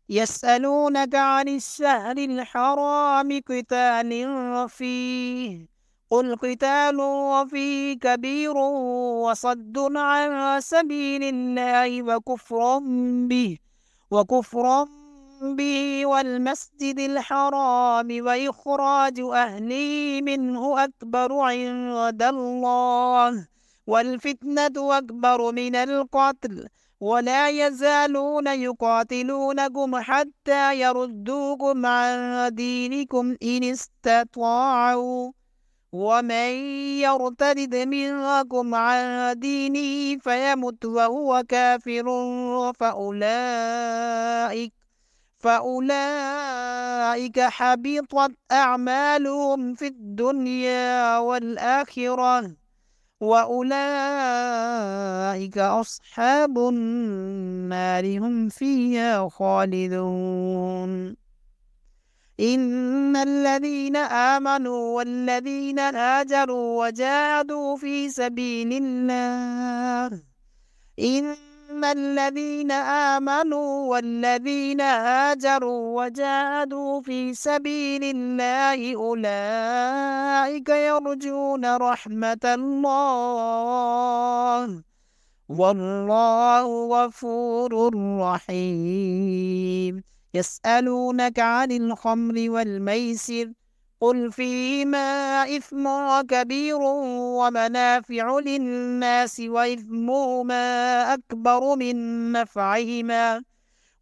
يسألونك عن الشهر الحرام قتال فيه، قل قتال فيه كبير وصد عن سبيل الله وكفر به والمسجد الحرام وإخراج أهله منه أكبر عند الله والفتنة أكبر من القتل ولا يزالون يقاتلونكم حتى يردوكم عن دينكم إن استطاعوا ومن يرتد منكم عن دينه فيمت وهو كافر فأولئك حبطت أعمالهم في الدنيا والآخرة وأولئك أصحاب النار هم فيها خالدون. إن الذين آمنوا والذين هاجروا وجاهدوا في سبيل الله إن الذين آمنوا والذين هاجروا وجاهدوا في سبيل الله أولئك يرجون رحمة الله والله غفور رحيم. يسألونك عن الخمر والميسر قل فيهما إثم كبير ومنافع للناس وإثمهما أكبر من نفعهما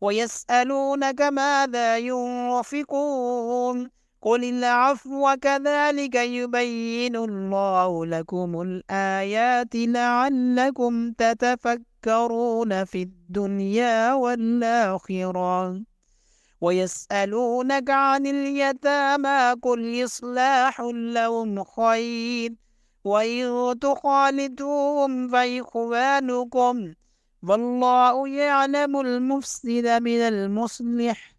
ويسألونك ماذا ينفقون قل العفو كذلك يبين الله لكم الآيات لعلكم تتفكرون في الدنيا والآخرة. ويسألونك عن اليتامى قل إصلاح لهم خير وإن تخالطوهم فإخوانكم والله يعلم المفسد من المصلح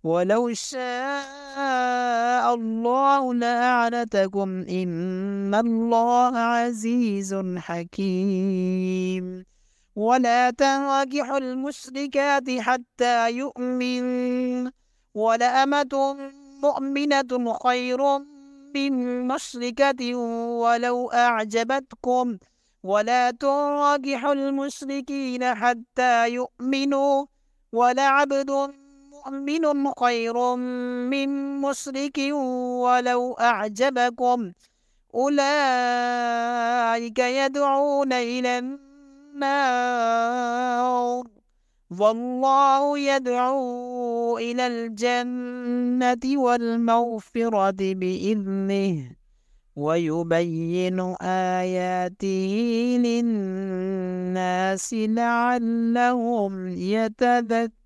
ولو شاء الله لأعنتكم إن الله عزيز حكيم. ولا تنكحوا المشركات حتى يؤمن ولأمة مؤمنة خير من مشركة ولو أعجبتكم ولا تنكحوا المشركين حتى يؤمنوا ولعبد مؤمن خير من مشرك ولو أعجبكم أولئك يدعون إلى النار والله يدعو إلى الجنة والمغفرة بإذنه ويبين آياته للناس لعلهم يتذكرون.